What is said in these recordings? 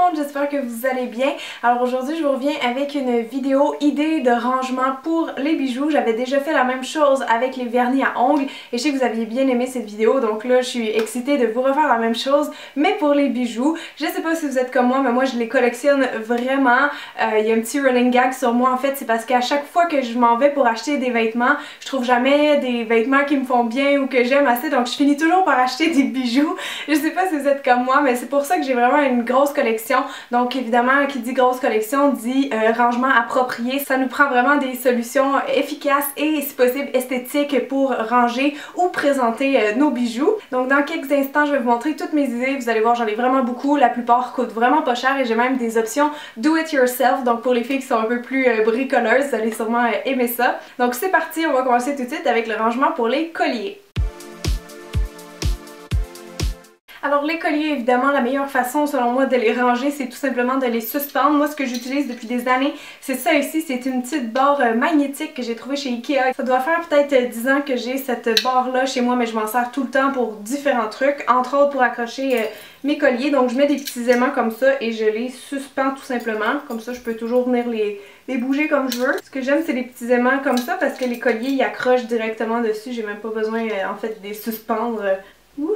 monde, j'espère que vous allez bien. Alors aujourd'hui je vous reviens avec une vidéo idée de rangement pour les bijoux. J'avais déjà fait la même chose avec les vernis à ongles et je sais que vous aviez bien aimé cette vidéo, donc là je suis excitée de vous refaire la même chose mais pour les bijoux. Je sais pas si vous êtes comme moi, mais moi je les collectionne vraiment. Il y a un petit running gag sur moi en fait, c'est parce qu'à chaque fois que je m'en vais pour acheter des vêtements, je trouve jamais des vêtements qui me font bien ou que j'aime assez, donc je finis toujours par acheter des bijoux. Je sais pas si vous êtes comme moi, mais c'est pour ça que j'ai vraiment une grosse collection. Donc évidemment, qui dit grosse collection dit rangement approprié. Ça nous prend vraiment des solutions efficaces et si possible esthétiques pour ranger ou présenter nos bijoux. Donc dans quelques instants, je vais vous montrer toutes mes idées. Vous allez voir, j'en ai vraiment beaucoup. La plupart coûtent vraiment pas cher et j'ai même des options do it yourself. Donc pour les filles qui sont un peu plus bricoleuses, vous allez sûrement aimer ça. Donc c'est parti, on va commencer tout de suite avec le rangement pour les colliers. Alors les colliers, évidemment, la meilleure façon selon moi de les ranger, c'est tout simplement de les suspendre. Moi, ce que j'utilise depuis des années, c'est ça ici. C'est une petite barre magnétique que j'ai trouvée chez Ikea. Ça doit faire peut-être 10 ans que j'ai cette barre-là chez moi, mais je m'en sers tout le temps pour différents trucs, entre autres pour accrocher mes colliers. Donc je mets des petits aimants comme ça et je les suspends tout simplement. Comme ça, je peux toujours venir les bouger comme je veux. Ce que j'aime, c'est les petits aimants comme ça parce que les colliers, ils accrochent directement dessus. J'ai même pas besoin, en fait, de les suspendre. Wouhou!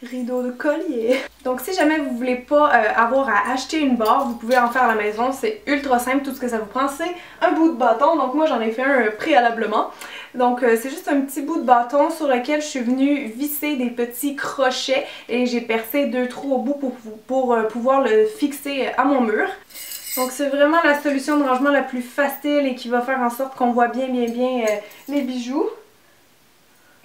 Rideau de collier! Donc si jamais vous voulez pas avoir à acheter une barre, vous pouvez en faire à la maison, c'est ultra simple, tout ce que ça vous prend c'est un bout de bâton, donc moi j'en ai fait un préalablement. Donc c'est juste un petit bout de bâton sur lequel je suis venue visser des petits crochets et j'ai percé 2 trous au bout pour pouvoir le fixer à mon mur. Donc c'est vraiment la solution de rangement la plus facile et qui va faire en sorte qu'on voit bien les bijoux.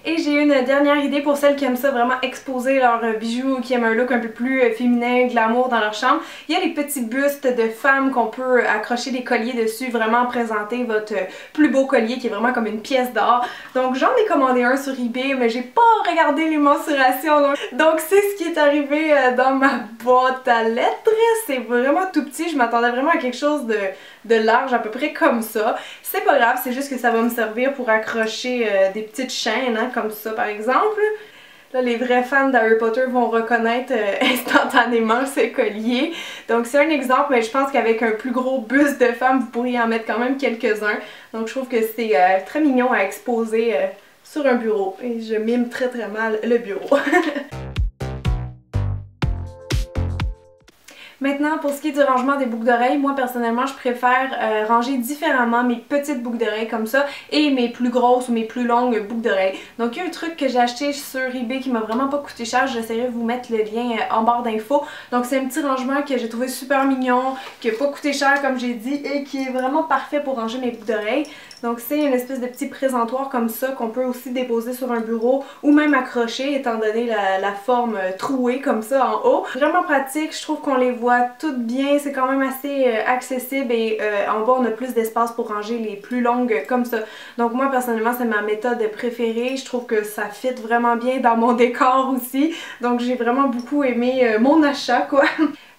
Et j'ai une dernière idée pour celles qui aiment ça vraiment exposer leurs bijoux, qui aiment un look un peu plus féminin, glamour dans leur chambre. Il y a les petits bustes de femmes qu'on peut accrocher des colliers dessus, vraiment présenter votre plus beau collier qui est vraiment comme une pièce d'or. Donc j'en ai commandé un sur eBay mais j'ai pas regardé les mensurations. Donc c'est ce qui est arrivé dans ma boîte à lettres. C'est vraiment tout petit, je m'attendais vraiment à quelque chose de large, à peu près comme ça. C'est pas grave, c'est juste que ça va me servir pour accrocher des petites chaînes, hein, comme ça par exemple. Là, les vrais fans d'Harry Potter vont reconnaître instantanément ce collier. Donc c'est un exemple, mais je pense qu'avec un plus gros buste de femme, vous pourriez en mettre quand même quelques-uns. Donc je trouve que c'est très mignon à exposer sur un bureau. Et je mime très mal le bureau. Maintenant, pour ce qui est du rangement des boucles d'oreilles, moi personnellement, je préfère ranger différemment mes petites boucles d'oreilles comme ça et mes plus grosses ou mes plus longues boucles d'oreilles. Donc il y a un truc que j'ai acheté sur eBay qui m'a vraiment pas coûté cher, j'essaierai de vous mettre le lien en barre d'infos. Donc c'est un petit rangement que j'ai trouvé super mignon, qui a pas coûté cher comme j'ai dit et qui est vraiment parfait pour ranger mes boucles d'oreilles. Donc c'est une espèce de petit présentoir comme ça qu'on peut aussi déposer sur un bureau ou même accrocher étant donné la forme trouée comme ça en haut. Vraiment pratique, je trouve qu'on les voit toutes bien, c'est quand même assez accessible et en bas on a plus d'espace pour ranger les plus longues comme ça. Donc moi personnellement c'est ma méthode préférée, je trouve que ça fit vraiment bien dans mon décor aussi. Donc j'ai vraiment beaucoup aimé mon achat quoi.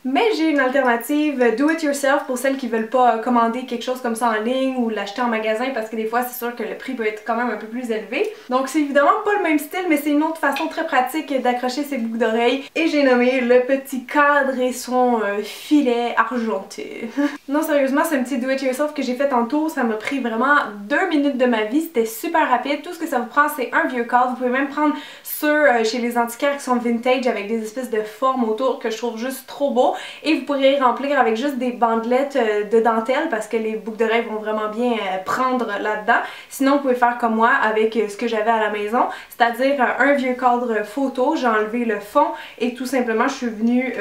Mais j'ai une alternative do it yourself pour celles qui veulent pas commander quelque chose comme ça en ligne ou l'acheter en magasin parce que des fois c'est sûr que le prix peut être quand même un peu plus élevé. Donc c'est évidemment pas le même style mais c'est une autre façon très pratique d'accrocher ses boucles d'oreilles et j'ai nommé le petit cadre et son filet argenté. Non sérieusement c'est un petit do it yourself que j'ai fait tantôt, ça m'a pris vraiment 2 minutes de ma vie, c'était super rapide. Tout ce que ça vous prend c'est un vieux cadre, vous pouvez même prendre ceux chez les antiquaires qui sont vintage avec des espèces de formes autour que je trouve juste trop beau. Et vous pourriez remplir avec juste des bandelettes de dentelle parce que les boucles d'oreilles vont vraiment bien prendre là-dedans. Sinon vous pouvez faire comme moi avec ce que j'avais à la maison, c'est-à-dire un vieux cadre photo, j'ai enlevé le fond et tout simplement je suis venue,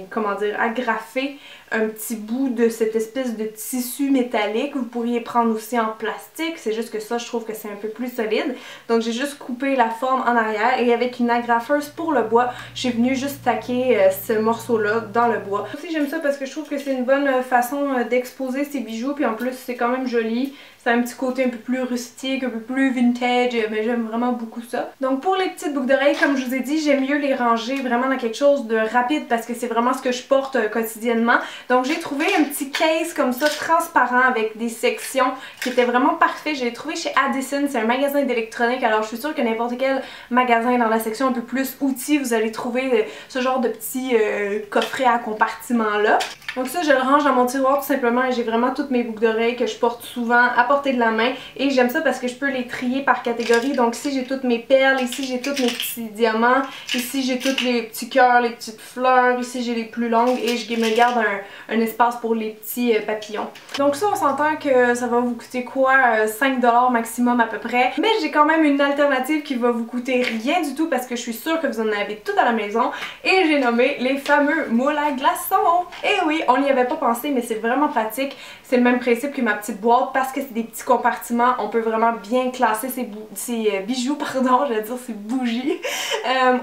comment dire, agrafer un petit bout de cette espèce de tissu métallique. Vous pourriez prendre aussi en plastique, c'est juste que ça je trouve que c'est un peu plus solide. Donc j'ai juste coupé la forme en arrière et avec une agrafeuse pour le bois, je suis venue juste taquer ce morceau-là dans le bois. Aussi j'aime ça parce que je trouve que c'est une bonne façon d'exposer ces bijoux puis en plus c'est quand même joli. Ça a un petit côté un peu plus rustique, un peu plus vintage, mais j'aime vraiment beaucoup ça. Donc pour les petites boucles d'oreilles, comme je vous ai dit, j'aime mieux les ranger vraiment dans quelque chose de rapide parce que c'est vraiment ce que je porte quotidiennement. Donc j'ai trouvé un petit case comme ça transparent avec des sections qui était vraiment parfait. Je l'ai trouvé chez Addison, c'est un magasin d'électronique, alors je suis sûre que n'importe quel magasin dans la section un peu plus outils, vous allez trouver ce genre de petits coffrets à compartiments là. Donc ça je le range dans mon tiroir tout simplement et j'ai vraiment toutes mes boucles d'oreilles que je porte souvent à portée de la main et j'aime ça parce que je peux les trier par catégorie. Donc ici j'ai toutes mes perles, ici j'ai tous mes petits diamants, ici j'ai tous les petits cœurs, les petites fleurs, ici j'ai les plus longues et je me garde un espace pour les petits papillons. Donc ça on s'entend que ça va vous coûter quoi, 5$ maximum à peu près, mais j'ai quand même une alternative qui va vous coûter rien du tout parce que je suis sûre que vous en avez tout à la maison et j'ai nommé les fameux moules à glaçons. Et oui, on n'y avait pas pensé mais c'est vraiment pratique, c'est le même principe que ma petite boîte parce que c'est des petits compartiments, on peut vraiment bien classer ces bijoux, pardon, je vais dire ces bougies.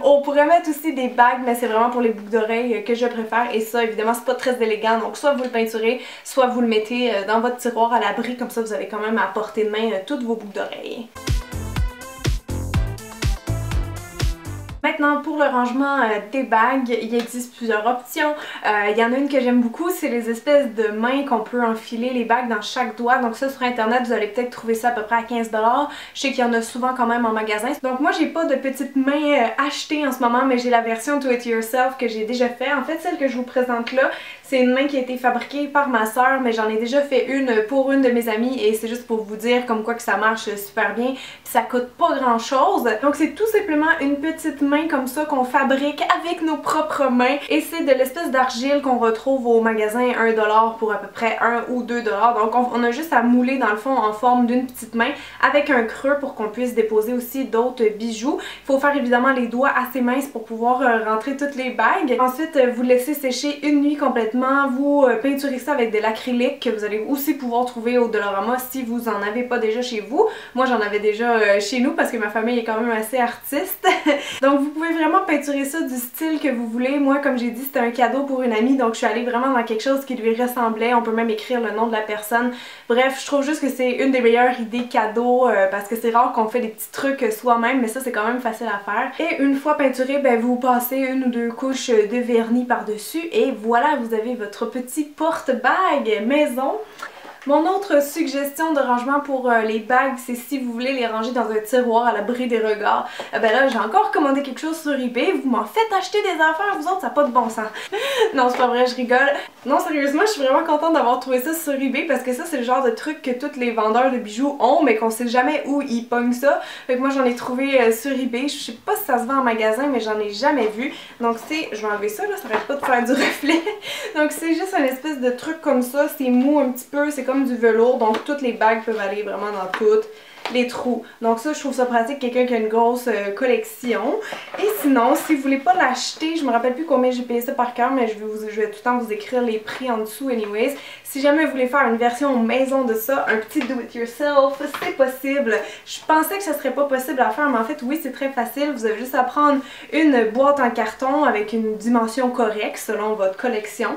On pourrait mettre aussi des bagues mais c'est vraiment pour les boucles d'oreilles que je préfère et ça évidemment c'est pas très élégant donc soit vous le peinturez, soit vous le mettez dans votre tiroir à l'abri, comme ça vous avez quand même à portée de main toutes vos boucles d'oreilles. Maintenant pour le rangement des bagues, il existe plusieurs options. Il y en a une que j'aime beaucoup, c'est les espèces de mains qu'on peut enfiler les bagues dans chaque doigt. Donc ça sur internet vous allez peut-être trouver ça à peu près à 15$. Je sais qu'il y en a souvent quand même en magasin. Donc moi j'ai pas de petites mains achetées en ce moment mais j'ai la version Do It Yourself que j'ai déjà fait. En fait celle que je vous présente là, c'est une main qui a été fabriquée par ma soeur mais j'en ai déjà fait une pour une de mes amies et c'est juste pour vous dire comme quoi que ça marche super bien. Puis ça coûte pas grand chose. Donc c'est tout simplement une petite main comme ça qu'on fabrique avec nos propres mains et c'est de l'espèce d'argile qu'on retrouve au magasin 1$ pour à peu près 1 ou 2$. Donc on a juste à mouler dans le fond en forme d'une petite main avec un creux pour qu'on puisse déposer aussi d'autres bijoux. Il faut faire évidemment les doigts assez minces pour pouvoir rentrer toutes les bagues. Ensuite vous laissez sécher une nuit complètement, vous peinturez ça avec de l'acrylique que vous allez aussi pouvoir trouver au Dollarama si vous en avez pas déjà chez vous. Moi j'en avais déjà chez nous parce que ma famille est quand même assez artiste. Donc vous pouvez vraiment peinturer ça du style que vous voulez. Moi comme j'ai dit c'était un cadeau pour une amie donc je suis allée vraiment dans quelque chose qui lui ressemblait. On peut même écrire le nom de la personne. Bref je trouve juste que c'est une des meilleures idées cadeaux parce que c'est rare qu'on fait des petits trucs soi-même mais ça c'est quand même facile à faire. Et une fois peinturé ben vous passez une ou deux couches de vernis par dessus et voilà vous avez votre petit porte-bague maison. Mon autre suggestion de rangement pour les bagues, c'est si vous voulez les ranger dans un tiroir à l'abri des regards. Ben là, j'ai encore commandé quelque chose sur eBay. Vous m'en faites acheter des affaires, vous autres, ça n'a pas de bon sens. Non, c'est pas vrai, je rigole. Non, sérieusement, je suis vraiment contente d'avoir trouvé ça sur eBay parce que ça, c'est le genre de truc que tous les vendeurs de bijoux ont, mais qu'on sait jamais où ils pognent ça. Fait que moi, j'en ai trouvé sur eBay. Je sais pas si ça se vend en magasin, mais j'en ai jamais vu. Donc c'est, je vais enlever ça, là, ça arrête pas de faire du reflet. Donc c'est juste une espèce de truc comme ça, c'est mou un petit peu, c'est comme du velours, donc toutes les bagues peuvent aller vraiment dans toutes les trous. Donc ça je trouve ça pratique, quelqu'un qui a une grosse collection. Et sinon si vous voulez pas l'acheter, je me rappelle plus combien j'ai payé ça par cœur mais je vais tout le temps vous écrire les prix en dessous anyways. Si jamais vous voulez faire une version maison de ça, un petit do it yourself, c'est possible. Je pensais que ça serait pas possible à faire mais en fait oui c'est très facile. Vous avez juste à prendre une boîte en carton avec une dimension correcte selon votre collection.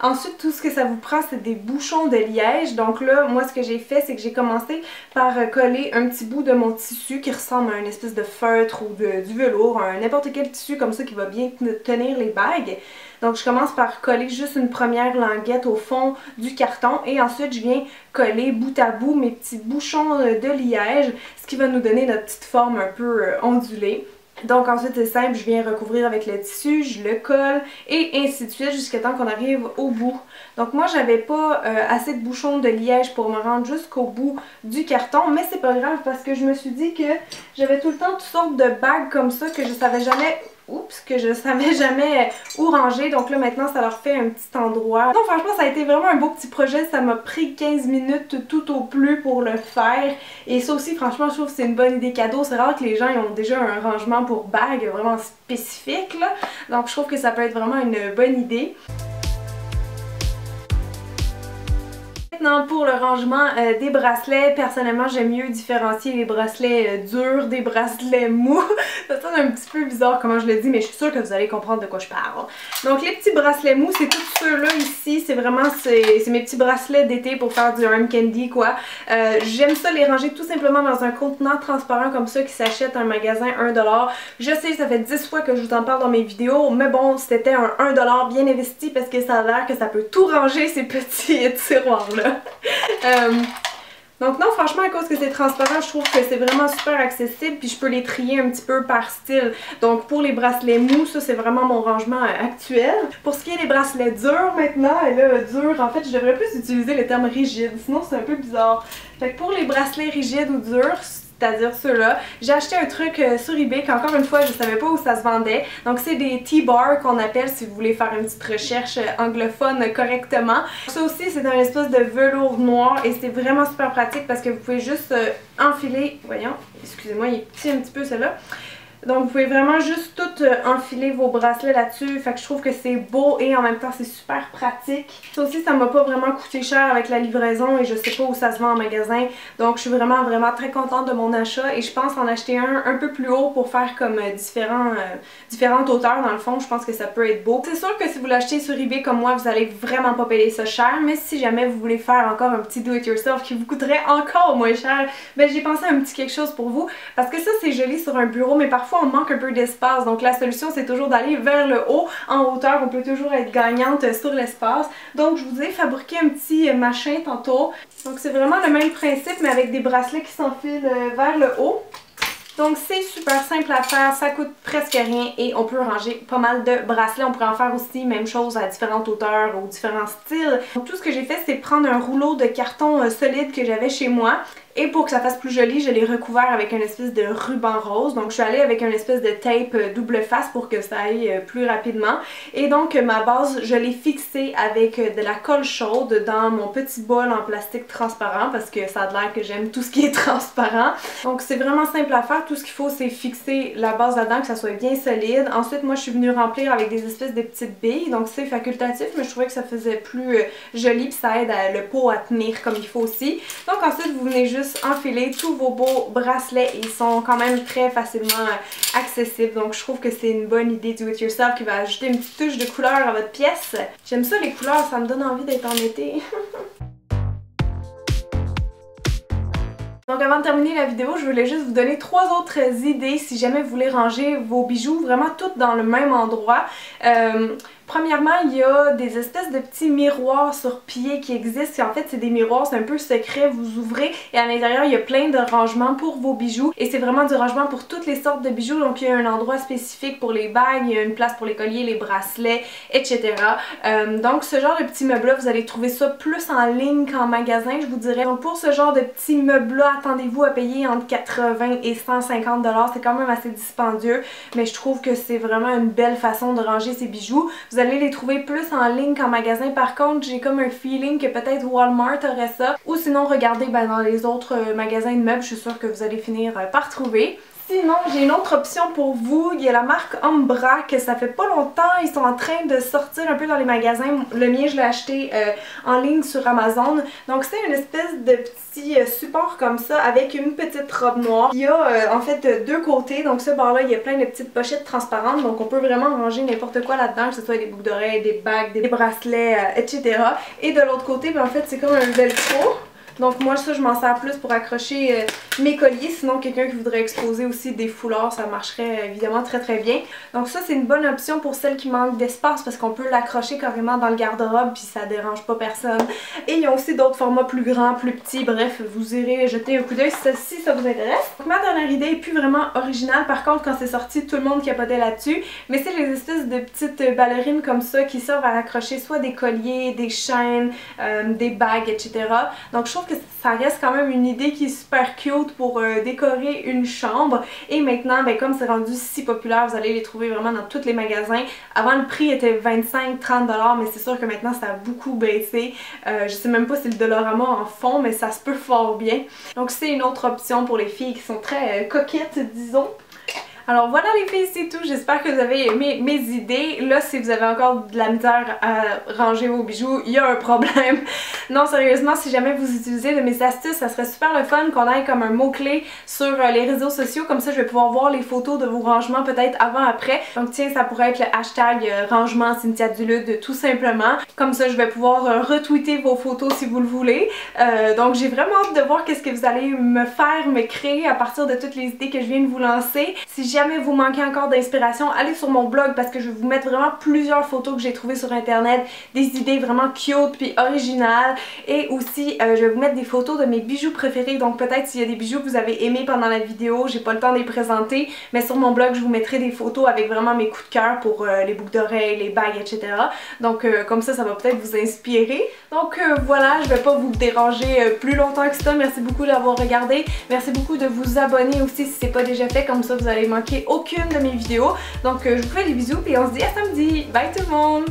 Ensuite, tout ce que ça vous prend, c'est des bouchons de liège. Donc là, moi, ce que j'ai fait, c'est que j'ai commencé par coller un petit bout de mon tissu qui ressemble à une espèce de feutre ou du velours, n'importe quel tissu comme ça qui va bien tenir les bagues. Donc je commence par coller juste une première languette au fond du carton et ensuite je viens coller bout à bout mes petits bouchons de liège, ce qui va nous donner notre petite forme un peu ondulée. Donc ensuite c'est simple, je viens recouvrir avec le tissu, je le colle et ainsi de suite jusqu'à temps qu'on arrive au bout. Donc moi j'avais pas assez de bouchons de liège pour me rendre jusqu'au bout du carton, mais c'est pas grave parce que je me suis dit que j'avais tout le temps toutes sortes de bagues comme ça que je savais jamais où ranger, donc là maintenant ça leur fait un petit endroit. Donc franchement ça a été vraiment un beau petit projet, ça m'a pris 15 minutes tout au plus pour le faire et ça aussi franchement je trouve que c'est une bonne idée cadeau. C'est rare que les gens ils ont déjà un rangement pour bagues vraiment spécifique là, donc je trouve que ça peut être vraiment une bonne idée. maintenant pour le rangement des bracelets. Personnellement, j'aime mieux différencier les bracelets durs des bracelets mous. Ça sonne un petit peu bizarre comment je le dis, mais je suis sûre que vous allez comprendre de quoi je parle. Donc les petits bracelets mous, c'est tous ceux-là ici. C'est vraiment c'est mes petits bracelets d'été pour faire du arm candy quoi. J'aime ça les ranger tout simplement dans un contenant transparent comme ça qui s'achète à un magasin 1$. Je sais, ça fait 10 fois que je vous en parle dans mes vidéos, mais bon, c'était un 1$ bien investi parce que ça a l'air que ça peut tout ranger ces petits tiroirs-là. Donc non, franchement, à cause que c'est transparent, je trouve que c'est vraiment super accessible, puis je peux les trier un petit peu par style. Donc pour les bracelets mous, ça c'est vraiment mon rangement actuel. Pour ce qui est des bracelets durs maintenant, et là, dur, en fait, je devrais plus utiliser le terme rigide, sinon c'est un peu bizarre. Fait que pour les bracelets rigides ou durs, c'est-à-dire ceux-là. J'ai acheté un truc sur eBay qu'encore une fois je savais pas où ça se vendait. Donc c'est des T-bars qu'on appelle si vous voulez faire une petite recherche anglophone correctement. Ça aussi c'est un espèce de velours noir et c'est vraiment super pratique parce que vous pouvez juste enfiler, voyons, excusez-moi il est petit un petit peu celui-là. Donc vous pouvez vraiment juste tout enfiler vos bracelets là-dessus, fait que je trouve que c'est beau et en même temps c'est super pratique. Ça aussi ça m'a pas vraiment coûté cher avec la livraison et je sais pas où ça se vend en magasin, donc je suis vraiment très contente de mon achat et je pense en acheter un peu plus haut pour faire comme différentes hauteurs dans le fond, je pense que ça peut être beau. C'est sûr que si vous l'achetez sur eBay comme moi vous allez vraiment pas payer ça cher, mais si jamais vous voulez faire encore un petit do-it-yourself qui vous coûterait encore moins cher, ben j'ai pensé à un petit quelque chose pour vous parce que ça c'est joli sur un bureau mais parfois on manque un peu d'espace, donc la solution c'est toujours d'aller vers le haut. En hauteur on peut toujours être gagnante sur l'espace, donc je vous ai fabriqué un petit machin tantôt. Donc c'est vraiment le même principe mais avec des bracelets qui s'enfilent vers le haut. Donc c'est super simple à faire, ça coûte presque rien et on peut ranger pas mal de bracelets. On pourrait en faire aussi même chose à différentes hauteurs ou différents styles. Donc tout ce que j'ai fait c'est prendre un rouleau de carton solide que j'avais chez moi. Et pour que ça fasse plus joli, je l'ai recouvert avec une espèce de ruban rose. Donc je suis allée avec une espèce de tape double face pour que ça aille plus rapidement. Et donc ma base, je l'ai fixée avec de la colle chaude dans mon petit bol en plastique transparent parce que ça a l'air que j'aime tout ce qui est transparent. Donc c'est vraiment simple à faire. Tout ce qu'il faut c'est fixer la base là-dedans, que ça soit bien solide. Ensuite moi je suis venue remplir avec des espèces de petites billes. Donc c'est facultatif mais je trouvais que ça faisait plus joli puis ça aide le pot à tenir comme il faut aussi. Donc ensuite vous venez juste enfiler tous vos beaux bracelets et ils sont quand même très facilement accessibles, donc je trouve que c'est une bonne idée do it yourself qui va ajouter une petite touche de couleur à votre pièce. J'aime ça les couleurs, ça me donne envie d'être en été. Donc avant de terminer la vidéo, je voulais juste vous donner 3 autres idées si jamais vous voulez ranger vos bijoux vraiment toutes dans le même endroit. Premièrement, il y a des espèces de petits miroirs sur pied qui existent. En fait, c'est des miroirs, c'est un peu secret. Vous ouvrez et à l'intérieur, il y a plein de rangements pour vos bijoux. Et c'est vraiment du rangement pour toutes les sortes de bijoux. Donc, il y a un endroit spécifique pour les bagues, il y a une place pour les colliers, les bracelets, etc. Donc, ce genre de petits meubles-là, vous allez trouver ça plus en ligne qu'en magasin, je vous dirais. Donc, pour ce genre de petits meubles-là, attendez-vous à payer entre 80 et 150 $. C'est quand même assez dispendieux, mais je trouve que c'est vraiment une belle façon de ranger ces bijoux. Vous allez les trouver plus en ligne qu'en magasin. Par contre, j'ai comme un feeling que peut-être Walmart aurait ça. Ou sinon, regardez dans les autres magasins de meubles, je suis sûre que vous allez finir par trouver. Sinon, j'ai une autre option pour vous. Il y a la marque Umbra, que ça fait pas longtemps, ils sont en train de sortir un peu dans les magasins. Le mien, je l'ai acheté en ligne sur Amazon. Donc c'est une espèce de petit support comme ça avec une petite robe noire. Il y a en fait 2 côtés. Donc ce bord-là, il y a plein de petites pochettes transparentes. Donc on peut vraiment ranger n'importe quoi là-dedans, que ce soit des boucles d'oreilles, des bagues, des bracelets, etc. Et de l'autre côté, en fait, c'est comme un velcro. Donc moi ça je m'en sers plus pour accrocher mes colliers, sinon quelqu'un qui voudrait exposer aussi des foulards, ça marcherait évidemment très bien. Donc ça c'est une bonne option pour celles qui manquent d'espace parce qu'on peut l'accrocher carrément dans le garde-robe puis ça dérange pas personne. Et il y a aussi d'autres formats plus grands, plus petits, bref vous irez jeter un coup d'œil si ça vous intéresse. Donc ma dernière idée est plus vraiment originale, par contre quand c'est sorti tout le monde capotait là-dessus, mais c'est les espèces de petites ballerines comme ça qui servent à accrocher soit des colliers, des chaînes, des bagues, etc. Donc je trouve que ça reste quand même une idée qui est super cute pour décorer une chambre. Et maintenant, comme c'est rendu si populaire, vous allez les trouver vraiment dans tous les magasins. Avant, le prix était 25-30 $, mais c'est sûr que maintenant, ça a beaucoup baissé. Je sais même pas si le Dollarama en font, mais ça se peut fort bien. Donc c'est une autre option pour les filles qui sont très coquettes, disons. Alors voilà les filles, c'est tout. J'espère que vous avez aimé mes idées. Là, si vous avez encore de la misère à ranger vos bijoux, il y a un problème. Non, sérieusement, si jamais vous utilisez de mes astuces, ça serait super le fun qu'on ait comme un mot-clé sur les réseaux sociaux. Comme ça, je vais pouvoir voir les photos de vos rangements peut-être avant-après. Donc tiens, ça pourrait être le hashtag rangement Cynthia Dulude tout simplement. Comme ça, je vais pouvoir retweeter vos photos si vous le voulez. Donc j'ai vraiment hâte de voir qu'est-ce que vous allez me faire, me créer à partir de toutes les idées que je viens de vous lancer. Si jamais vous manquez encore d'inspiration, allez sur mon blog parce que je vais vous mettre vraiment plusieurs photos que j'ai trouvées sur internet, des idées vraiment cute puis originales, et aussi je vais vous mettre des photos de mes bijoux préférés. Donc peut-être s'il y a des bijoux que vous avez aimés pendant la vidéo, j'ai pas le temps de les présenter, mais sur mon blog je vous mettrai des photos avec vraiment mes coups de cœur pour les boucles d'oreilles, les bagues, etc. Donc comme ça va peut-être vous inspirer. Donc voilà, je vais pas vous déranger plus longtemps que ça. Merci beaucoup d'avoir regardé. Merci beaucoup de vous abonner aussi si c'est pas déjà fait, comme ça vous allez manquer aucune de mes vidéos. Donc je vous fais des bisous et on se dit à samedi. Bye tout le monde!